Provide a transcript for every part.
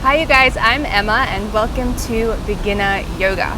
Hi you guys, I'm Emma and welcome to Beginner Yoga.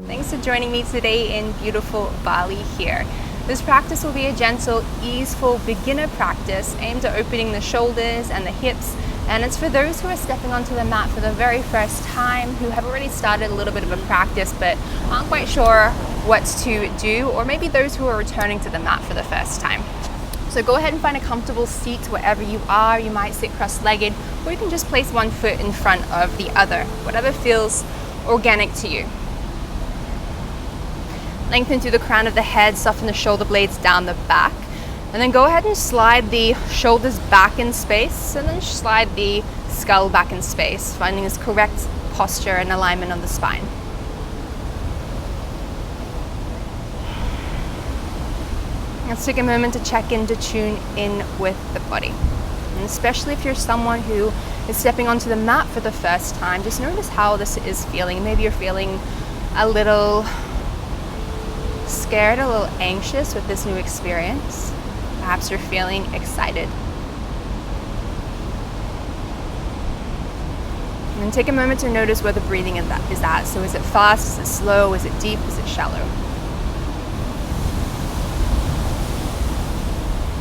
Thanks for joining me today in beautiful Bali here. This practice will be a gentle, easeful beginner practice aimed at opening the shoulders and the hips, and it's for those who are stepping onto the mat for the very first time, who have already started a little bit of a practice but aren't quite sure what to do, or maybe those who are returning to the mat for the first time. So go ahead and find a comfortable seat wherever you are. You might sit cross-legged, or you can just place one foot in front of the other, whatever feels organic to you. Lengthen through the crown of the head, soften the shoulder blades down the back, and then go ahead and slide the shoulders back in space, and then slide the skull back in space, finding this correct posture and alignment on the spine. Let's take a moment to check in, to tune in with the body. And especially if you're someone who is stepping onto the mat for the first time, just notice how this is feeling. Maybe you're feeling a little scared, a little anxious with this new experience. Perhaps you're feeling excited. And then take a moment to notice where the breathing is at. So is it fast, is it slow, is it deep, is it shallow?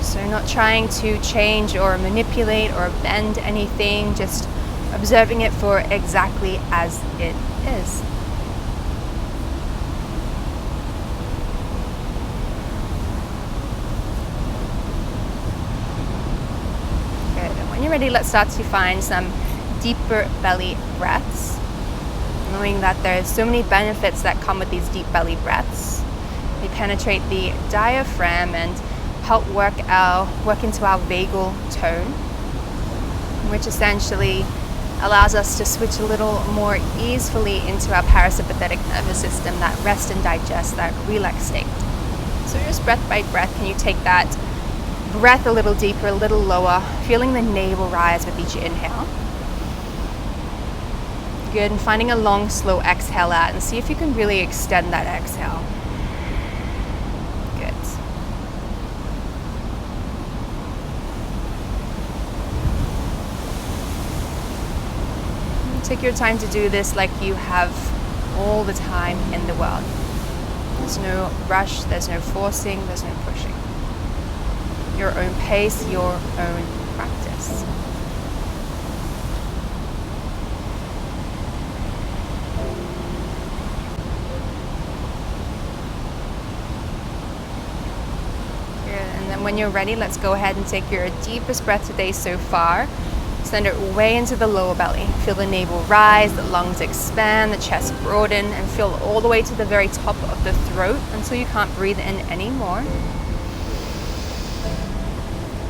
So not trying to change or manipulate or bend anything, just observing it for exactly as it is. When you're ready, let's start to find some deeper belly breaths, knowing that there's so many benefits that come with these deep belly breaths. They penetrate the diaphragm and help work into our vagal tone, which essentially allows us to switch a little more easily into our parasympathetic nervous system, that rest and digest, that relaxed state. So just breath by breath, can you take that breath a little deeper, a little lower, feeling the navel rise with each inhale. Good, and finding a long, slow exhale out, and see if you can really extend that exhale. Good. And take your time to do this like you have all the time in the world. There's no rush, there's no forcing, there's no pushing. Your own pace, your own practice. Good. And then when you're ready, let's go ahead and take your deepest breath today so far. Send it way into the lower belly. Feel the navel rise, the lungs expand, the chest broaden, and feel all the way to the very top of the throat until you can't breathe in anymore.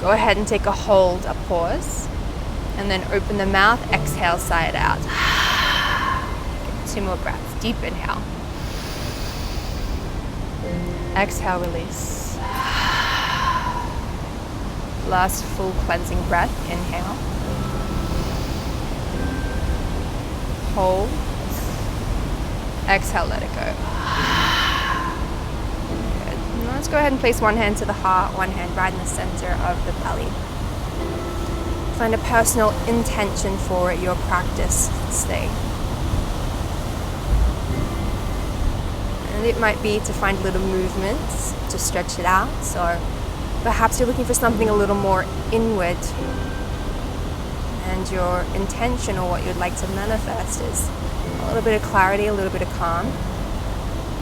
Go ahead and take a hold, a pause, and then open the mouth, exhale, sigh it out. Good. 2 more breaths. Deep inhale. Exhale, release. Last full cleansing breath. Inhale. Hold. Exhale, let it go. Let's go ahead and place one hand to the heart, one hand right in the center of the belly. Find a personal intention for your practice today. And it might be to find little movements, to stretch it out, or perhaps you're looking for something a little more inward. And your intention, or what you'd like to manifest, is a little bit of clarity, a little bit of calm,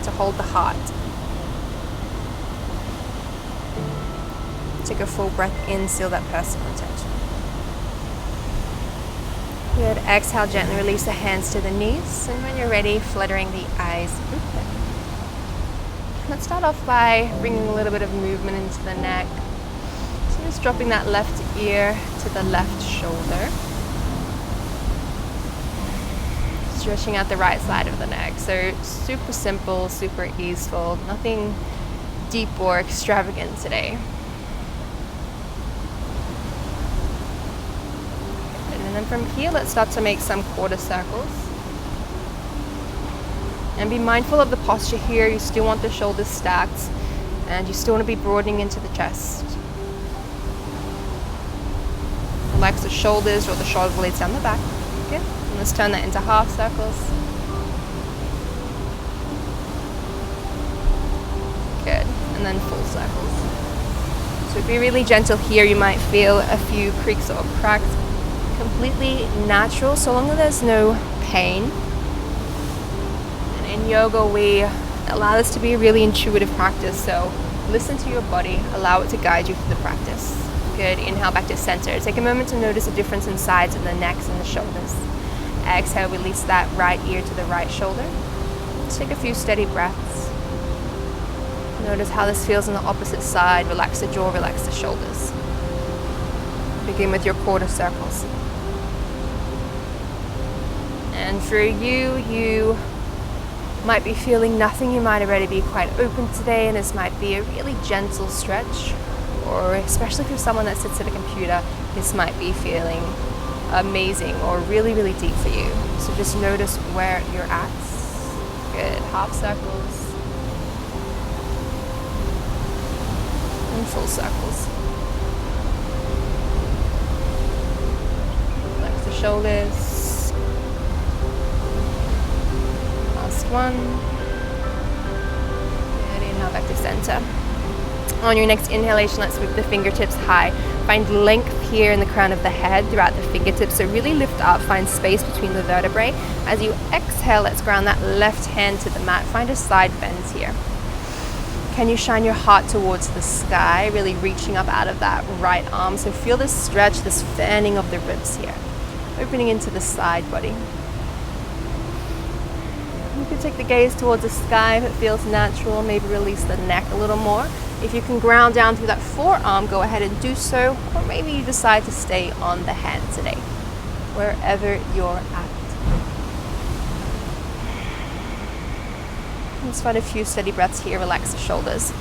to hold the heart. Take a full breath in, seal that personal intention. Good. Exhale, gently release the hands to the knees, and when you're ready, fluttering the eyes open. Let's start off by bringing a little bit of movement into the neck. So just dropping that left ear to the left shoulder. Stretching out the right side of the neck. So super simple, super easeful, nothing deep or extravagant today. then from here, let's start to make some quarter circles. And be mindful of the posture here. You still want the shoulders stacked, and you still want to be broadening into the chest. Relax the shoulders, draw the shoulder blades down the back. Good. And let's turn that into half circles. Good. And then full circles. So be really gentle here. You might feel a few creaks or cracks. Completely natural, so long as there's no pain. And in yoga, we allow this to be a really intuitive practice. So listen to your body, allow it to guide you through the practice. Good. Inhale back to center. Take a moment to notice the difference in sides of the necks and the shoulders. Exhale, release that right ear to the right shoulder. Just take a few steady breaths. Notice how this feels on the opposite side. Relax the jaw, relax the shoulders. Begin with your quarter circles. And for you might be feeling nothing. You might already be quite open today, and this might be a really gentle stretch. Or especially if you're someone that sits at a computer, this might be feeling amazing or really, really deep for you. So just notice where you're at. Good. Half circles. And full circles. Relax the shoulders. Last one. Good. Inhale back to center. On your next inhalation, let's sweep the fingertips high. Find length here in the crown of the head throughout the fingertips. So really lift up, find space between the vertebrae. As you exhale, let's ground that left hand to the mat. Find a side bend here. Can you shine your heart towards the sky, really reaching up out of that right arm? So feel this stretch, this fanning of the ribs here. Opening into the side body. You can take the gaze towards the sky if it feels natural. Maybe release the neck a little more. If you can ground down through that forearm, go ahead and do so. Or maybe you decide to stay on the hand today, wherever you're at. Let's find a few steady breaths here. Relax the shoulders.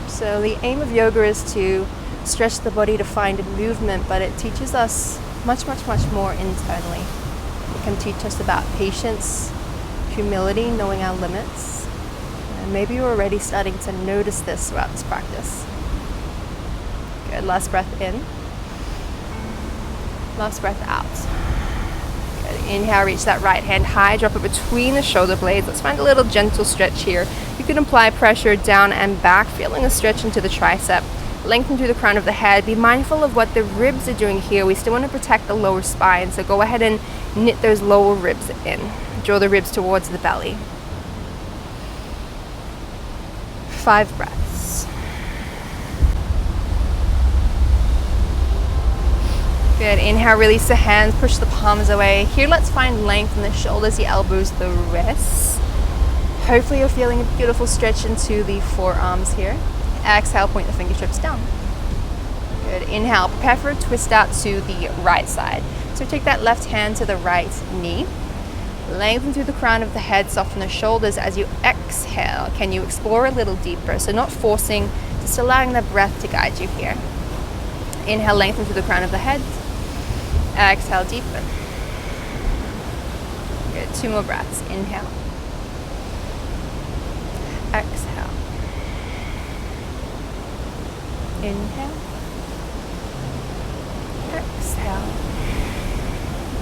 So the aim of yoga is to stretch the body to find movement, but it teaches us much, much, much more internally. It can teach us about patience, humility, knowing our limits. And maybe you're already starting to notice this throughout this practice. Good. Last breath in. Last breath out. Good. Inhale, reach that right hand high, drop it between the shoulder blades. Let's find a little gentle stretch here. You can apply pressure down and back, feeling a stretch into the tricep. Lengthen through the crown of the head. Be mindful of what the ribs are doing here. We still want to protect the lower spine, so go ahead and knit those lower ribs in. Draw the ribs towards the belly. 5 breaths. Good. Inhale, release the hands, push the palms away. Here, let's find length in the shoulders, the elbows, the wrists. Hopefully you're feeling a beautiful stretch into the forearms here. Exhale, point the fingertips down. Good. Inhale, prepare for a twist out to the right side. So take that left hand to the right knee. Lengthen through the crown of the head, soften the shoulders. As you exhale, can you explore a little deeper? So not forcing, just allowing the breath to guide you here. Inhale, lengthen through the crown of the head. Exhale, deepen. Good. 2 more breaths. Inhale. Exhale. Inhale. Exhale.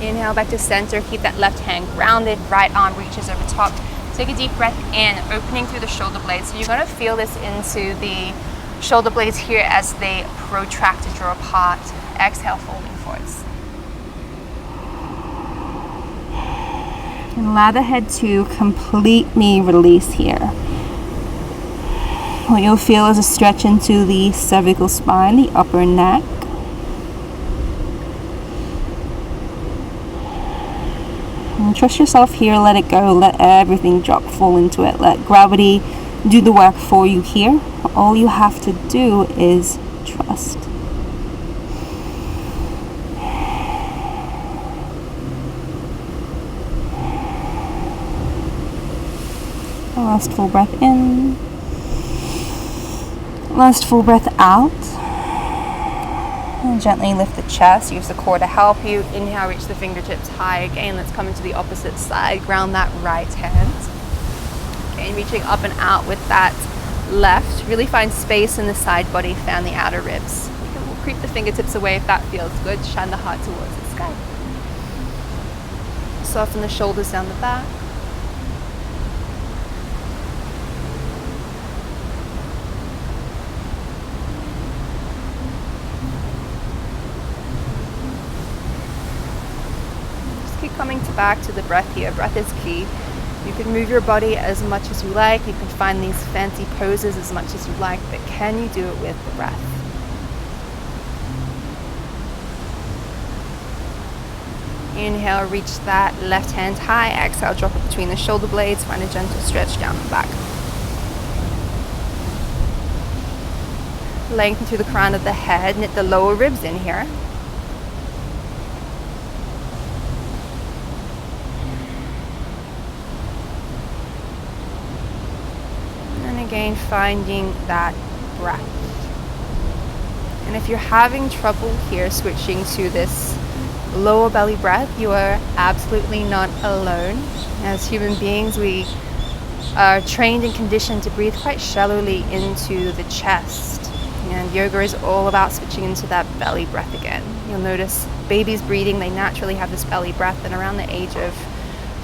Inhale back to center. Keep that left hand grounded. Right arm reaches over top. Take a deep breath in, opening through the shoulder blades. So you're going to feel this into the shoulder blades here as they protract to draw apart. Exhale, folding forwards. And allow the head to completely release here. What you'll feel is a stretch into the cervical spine, the upper neck. And trust yourself here, let it go, let everything drop, fall into it. Let gravity do the work for you here. All you have to do is trust. Last full breath in. Last full breath out. And gently lift the chest, use the core to help you. Inhale, reach the fingertips high again. Let's come into the opposite side, ground that right hand. Okay, reaching up and out with that left. Really find space in the side body, fan the outer ribs. We'll creep the fingertips away if that feels good. Shine the heart towards the sky. Soften the shoulders down the back. Just keep coming back to the breath here. Breath is key. You can move your body as much as you like. You can find these fancy poses as much as you like, but can you do it with the breath? Inhale, reach that left hand high. Exhale, drop it between the shoulder blades. Find a gentle stretch down the back. Lengthen through the crown of the head. Knit the lower ribs in here. And again, finding that breath. And if you're having trouble here switching to this lower belly breath, you are absolutely not alone. As human beings, we are trained and conditioned to breathe quite shallowly into the chest. And yoga is all about switching into that belly breath again. You'll notice babies breathing, they naturally have this belly breath, and around the age of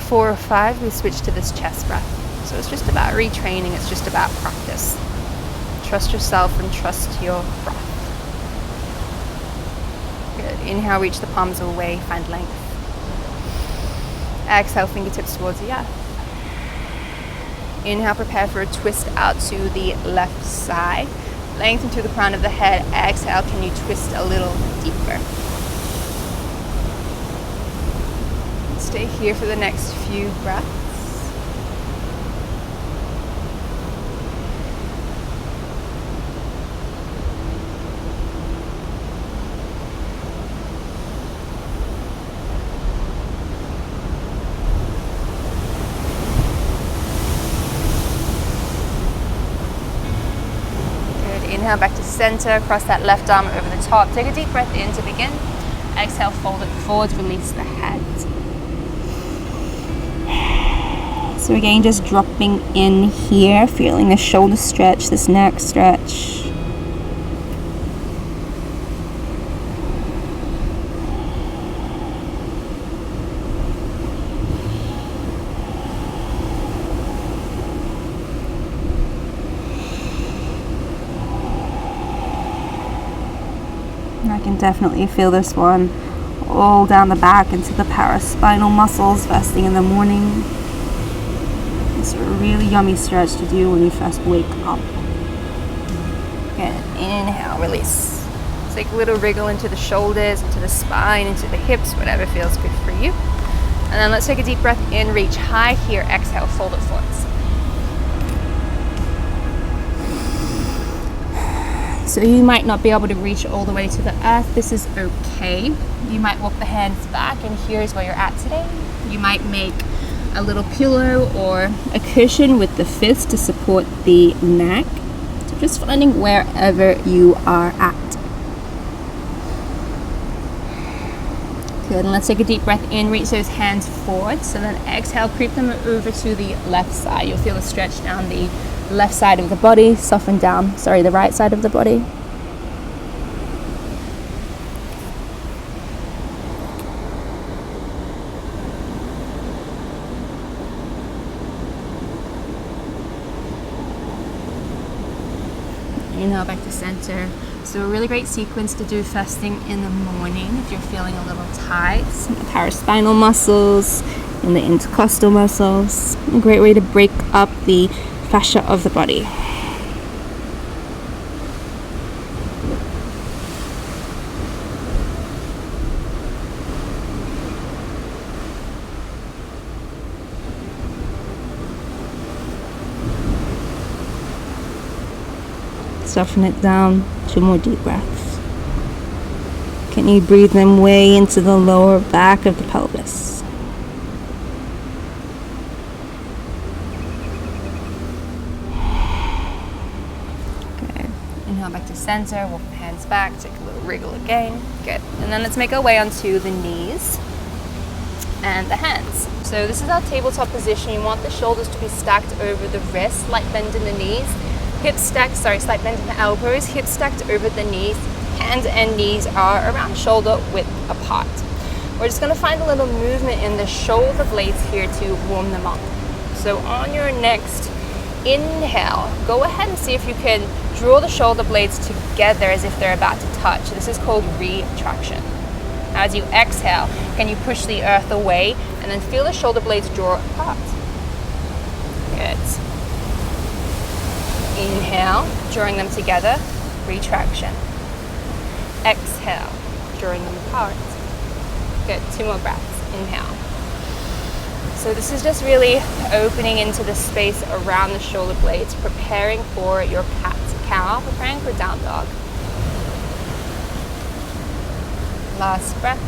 4 or 5, we switch to this chest breath. So it's just about retraining, it's just about practice. Trust yourself and trust your breath. Good. Inhale, reach the palms away, find length. Exhale, fingertips towards the earth. Inhale, prepare for a twist out to the left side. Lengthen through the crown of the head. Exhale, can you twist a little deeper? Stay here for the next few breaths. Inhale, back to center, cross that left arm over the top. Take a deep breath in to begin. Exhale, fold it forwards, release the head. So again, just dropping in here, feeling the shoulder stretch, this neck stretch. I can definitely feel this one all down the back into the paraspinal muscles first thing in the morning. It's a really yummy stretch to do when you first wake up. Good. Inhale, release. Take a little wriggle into the shoulders, into the spine, into the hips, whatever feels good for you. And then let's take a deep breath in, reach high here. Exhale, fold it forwards. So you might not be able to reach all the way to the earth. This is okay. You might walk the hands back, and here's where you're at today. You might make a little pillow or a cushion with the fists to support the neck. So just finding wherever you are at. Good, and let's take a deep breath in, reach those hands forward. So then exhale, creep them over to the left side. You'll feel a stretch down the left side of the body, soften down, the right side of the body. Inhale, back to center. So a really great sequence to do first thing in the morning if you're feeling a little tight. Some of the paraspinal muscles and the intercostal muscles. A great way to break up the fascia of the body. Soften it down. 2 more deep breaths. Can you breathe them way into the lower back of the pelvis? Inhale back to center, walk the hands back, take a little wriggle again. Good. And then let's make our way onto the knees and the hands. So this is our tabletop position. You want the shoulders to be stacked over the wrists, slight bend in the knees, hips stacked, slight bend in the elbows, hips stacked over the knees, hands and knees are around shoulder width apart. We're just gonna find a little movement in the shoulder blades here to warm them up. So on your next inhale, go ahead and see if you can draw the shoulder blades together as if they're about to touch. This is called retraction. As you exhale, can you push the earth away and then feel the shoulder blades draw apart? Good. Inhale, drawing them together, retraction. Exhale, drawing them apart. Good, 2 more breaths. Inhale. So this is just really opening into the space around the shoulder blades, preparing for your cat-cow, preparing for down dog. Last breath.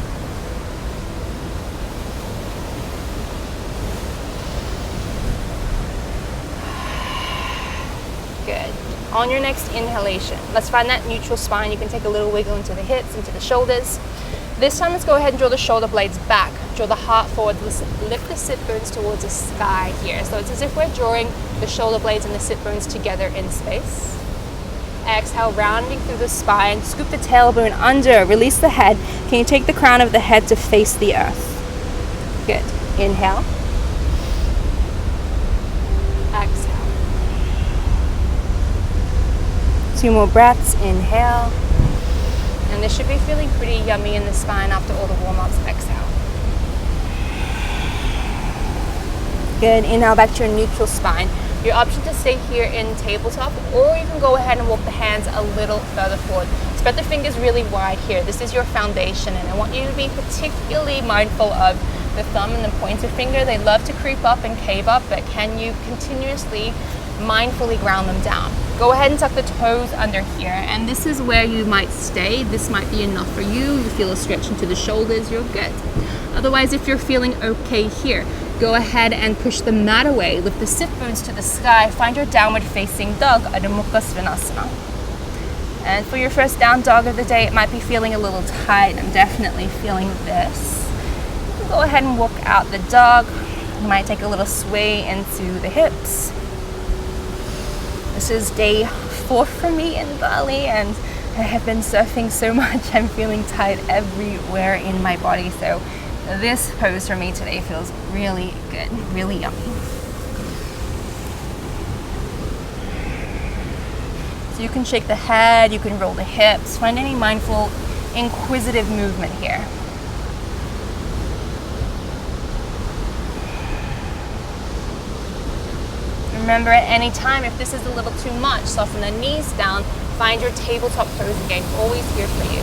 Good. On your next inhalation, let's find that neutral spine. You can take a little wiggle into the hips, into the shoulders. This time, let's go ahead and draw the shoulder blades back. Draw the heart forward. Lift the sit bones towards the sky here. So it's as if we're drawing the shoulder blades and the sit bones together in space. Exhale, rounding through the spine. Scoop the tailbone under. Release the head. Can you take the crown of the head to face the earth? Good. Inhale. Exhale. 2 more breaths. Inhale. And this should be feeling pretty yummy in the spine after all the warm-ups. Exhale. Good. Inhale back to your neutral spine. Your option to stay here in tabletop, or you can go ahead and walk the hands a little further forward. Spread the fingers really wide here. This is your foundation, and I want you to be particularly mindful of the thumb and the pointer finger. They love to creep up and cave up, but can you continuously, mindfully ground them down? Go ahead and tuck the toes under here, and this is where you might stay. This might be enough for you. You feel a stretch into the shoulders, you're good. Otherwise, if you're feeling okay here, go ahead and push the mat away. Lift the sit bones to the sky. Find your downward facing dog, Adho Mukha Svanasana. And for your first down dog of the day, it might be feeling a little tight. I'm definitely feeling this. Go ahead and walk out the dog. You might take a little sway into the hips. This is day 4 for me in Bali, and I have been surfing so much. I'm feeling tight everywhere in my body. So this pose for me today feels really good, really yummy. So you can shake the head, you can roll the hips, find any mindful, inquisitive movement here. Remember, at any time, if this is a little too much, soften the knees down, find your tabletop pose again, always here for you.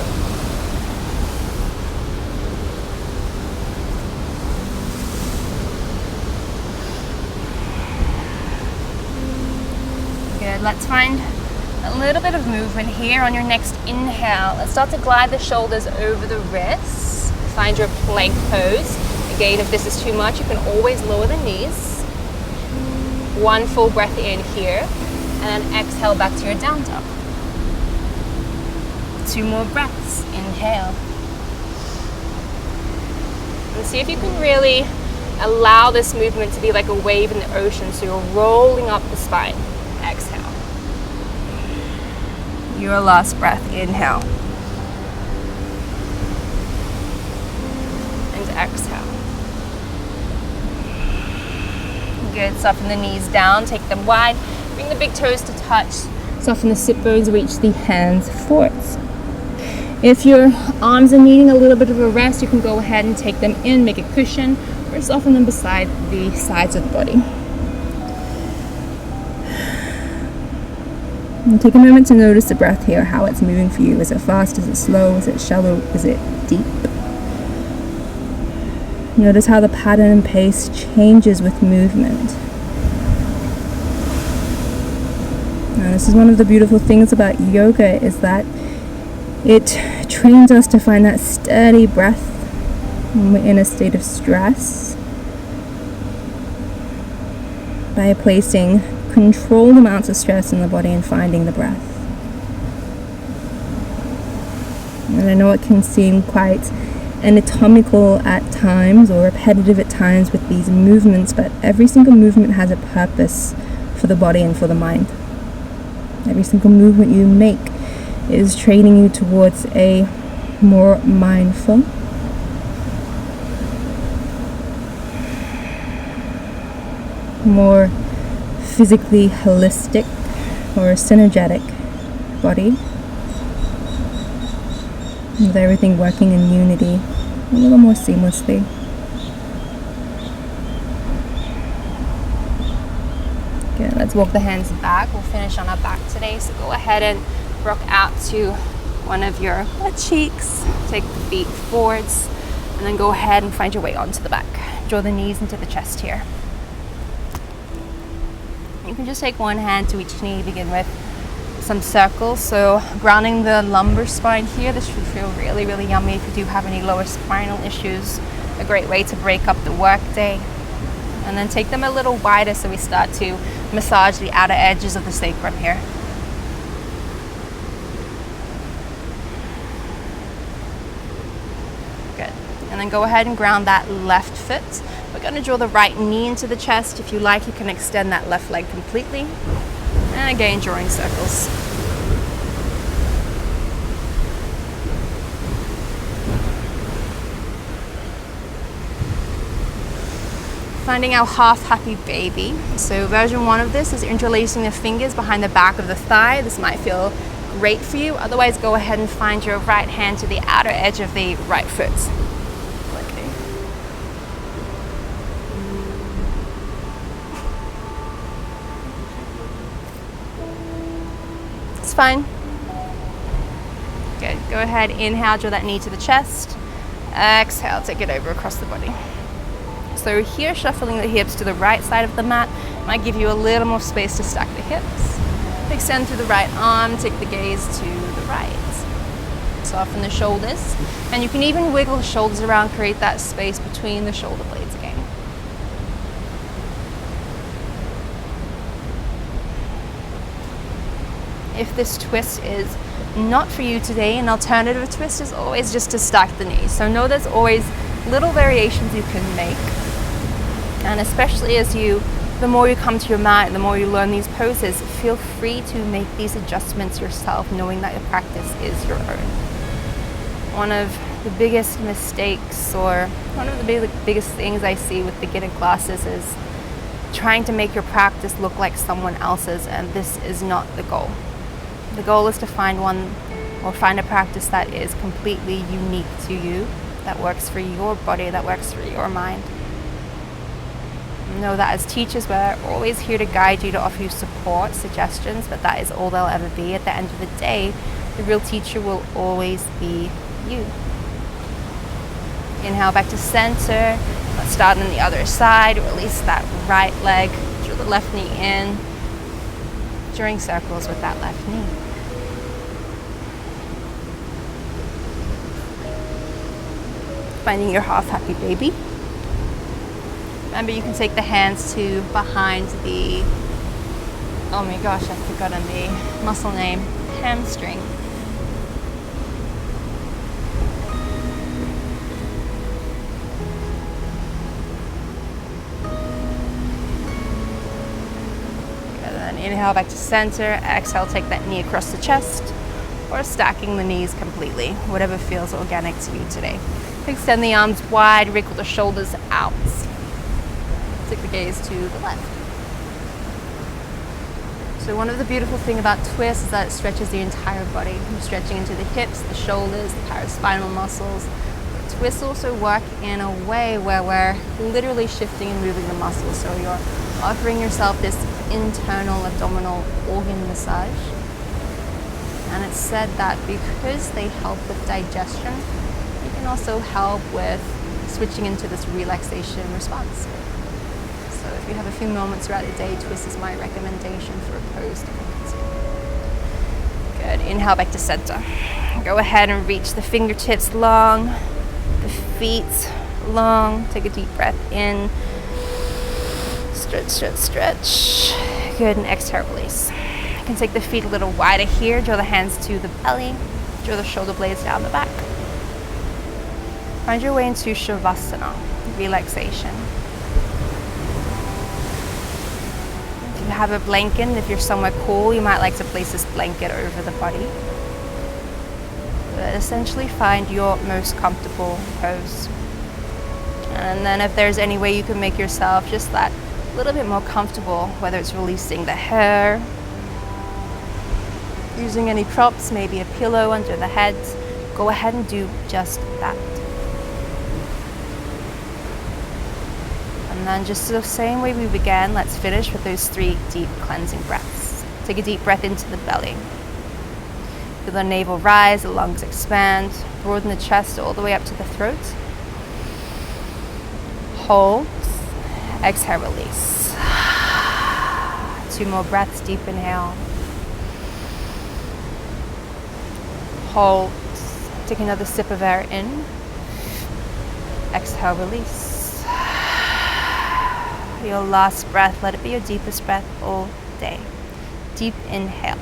Good, let's find a little bit of movement here on your next inhale. Let's start to glide the shoulders over the wrists. Find your plank pose. Again, if this is too much, you can always lower the knees. 1 full breath in here, and then exhale back to your down dog. 2 more breaths. Inhale. And see if you can really allow this movement to be like a wave in the ocean, so you're rolling up the spine. Exhale. Your last breath. Inhale. And exhale. Good. Soften the knees down, take them wide, bring the big toes to touch, soften the sit bones, reach the hands forwards. If your arms are needing a little bit of a rest, you can go ahead and take them in, make a cushion, or soften them beside the sides of the body. And take a moment to notice the breath here, how it's moving for you. Is it fast? Is it slow? Is it shallow? Is it deep? Notice how the pattern and pace changes with movement. Now, this is one of the beautiful things about yoga, is that it trains us to find that steady breath when we're in a state of stress by placing controlled amounts of stress in the body and finding the breath. And I know it can seem quite anatomical at times or repetitive at times with these movements, but every single movement has a purpose for the body and for the mind. Every single movement you make is training you towards a more mindful, more physically holistic or synergetic body, with everything working in unity a little more seamlessly. Okay, let's walk the hands back. We'll finish on our back today, so go ahead and rock out to one of your butt cheeks. Take the feet forwards, and then go ahead and find your way onto the back. Draw the knees into the chest here. You can just take one hand to each knee, begin with some circles, so grounding the lumbar spine here. This should feel really, really yummy if you do have any lower spinal issues. A great way to break up the work day. And then take them a little wider so we start to massage the outer edges of the sacrum here. Good. And then go ahead and ground that left foot. We're going to draw the right knee into the chest. If you like, you can extend that left leg completely. And again, drawing circles. Finding our half happy baby. So version 1 of this is interlacing the fingers behind the back of the thigh. This might feel great for you. Otherwise, go ahead and find your right hand to the outer edge of the right foot. Okay. It's fine. Good. Go ahead, inhale, draw that knee to the chest. Exhale, take it over across the body. So here, shuffling the hips to the right side of the mat might give you a little more space to stack the hips. Extend through the right arm, take the gaze to the right. Soften the shoulders, and you can even wiggle the shoulders around, create that space between the shoulder blades again. If this twist is not for you today, an alternative twist is always just to stack the knees. So know there's always little variations you can make. And especially the more you come to your mat, the more you learn these poses, feel free to make these adjustments yourself, knowing that your practice is your own. One of the biggest mistakes, or one of the biggest things I see with beginner classes, is trying to make your practice look like someone else's, and this is not the goal. The goal is to find a practice that is completely unique to you, that works for your body, that works for your mind. Know that as teachers, we're always here to guide you, to offer you support, suggestions, but that is all they'll ever be. At the end of the day, the real teacher will always be you. Inhale back to center. Let's start on the other side. Release that right leg. Draw the left knee in. Drawing circles with that left knee. Finding your half happy baby. Remember, you can take the hands to behind the, oh my gosh, I've forgotten the muscle name, hamstring. Good, then inhale back to center, exhale, take that knee across the chest, or stacking the knees completely, whatever feels organic to you today. Extend the arms wide, wrinkle the shoulders out. Take the gaze to the left. So one of the beautiful things about twist is that it stretches the entire body. You're stretching into the hips, the shoulders, the paraspinal muscles. But twists also work in a way where we're literally shifting and moving the muscles. So you're offering yourself this internal abdominal organ massage. And it's said that because they help with digestion, you can also help with switching into this relaxation response. So if you have a few moments throughout the day, twist is my recommendation for a pose to consider. Good. Inhale back to center. Go ahead and reach the fingertips long, the feet long. Take a deep breath in. Stretch, stretch, stretch. Good. And exhale, release. You can take the feet a little wider here. Draw the hands to the belly. Draw the shoulder blades down the back. Find your way into Shavasana Relaxation. If you have a blanket, if you're somewhere cool, you might like to place this blanket over the body. But essentially find your most comfortable pose. And then if there's any way you can make yourself just that little bit more comfortable, whether it's releasing the hair, using any props, maybe a pillow under the head, go ahead and do just that. And then just the same way we began, let's finish with those 3 deep cleansing breaths. Take a deep breath into the belly. Feel the navel rise, the lungs expand, broaden the chest all the way up to the throat. Hold, exhale, release. 2 more breaths, deep inhale. Hold, take another sip of air in. Exhale, release. Your last breath, let it be your deepest breath all day. Deep inhale.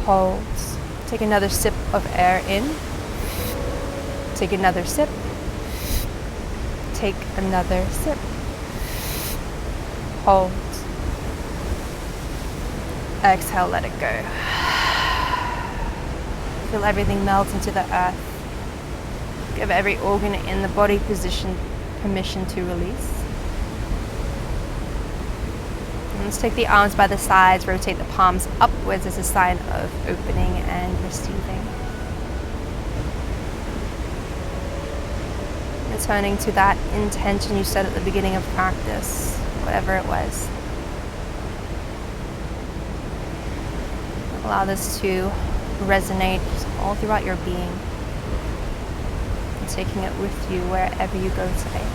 Hold. Take another sip of air in. Take another sip. Take another sip. Hold. Exhale, let it go. Feel everything melt into the earth. Give every organ in the body permission to release. And let's take the arms by the sides, rotate the palms upwards as a sign of opening and receiving. Returning to that intention you set at the beginning of practice, whatever it was. Allow this to resonate all throughout your being. Taking it with you wherever you go today.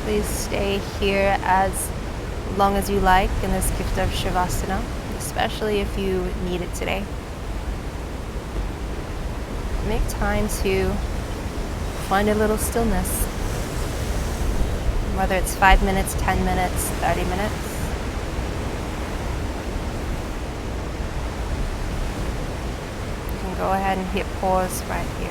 Please stay here as long as you like in this gift of Shavasana, especially if you need it today. Make time to find a little stillness, whether it's 5 minutes, 10 minutes, 30 minutes. You can go ahead and hit pause right here.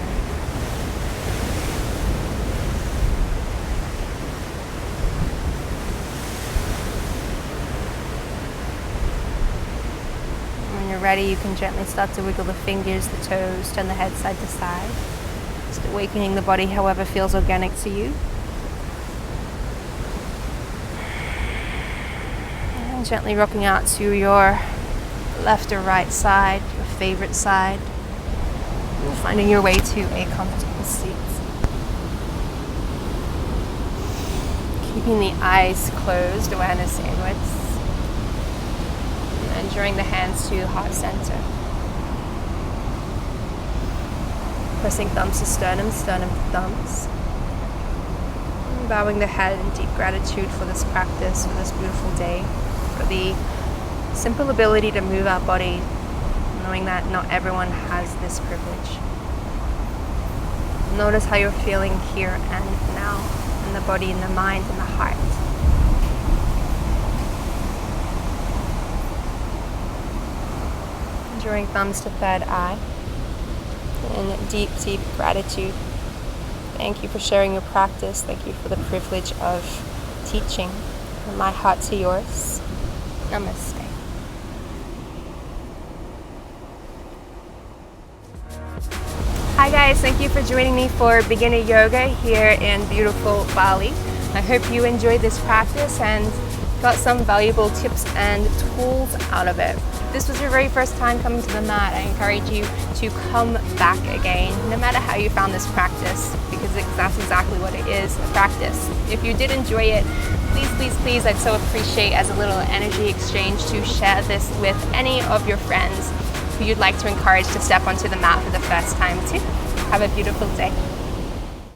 Ready, you can gently start to wiggle the fingers, the toes, turn the head side to side. Just awakening the body however feels organic to you. And gently rocking out to your left or right side, your favorite side. And finding your way to a comfortable seat. Keeping the eyes closed, awareness inwards. And drawing the hands to heart center. Pressing thumbs to sternum, sternum to thumbs. And bowing the head in deep gratitude for this practice, for this beautiful day, for the simple ability to move our body, knowing that not everyone has this privilege. Notice how you're feeling here and now, in the body, in the mind, in the heart. Drawing thumbs to third eye. In deep, deep gratitude. Thank you for sharing your practice. Thank you for the privilege of teaching. From my heart to yours. Namaste. Hi guys, thank you for joining me for beginner yoga here in beautiful Bali. I hope you enjoyed this practice and got some valuable tips and tools out of it. If this was your very first time coming to the mat, I encourage you to come back again, no matter how you found this practice, because that's exactly what it is, a practice. If you did enjoy it, please, please, please, I'd so appreciate as a little energy exchange to share this with any of your friends who you'd like to encourage to step onto the mat for the first time too. Have a beautiful day.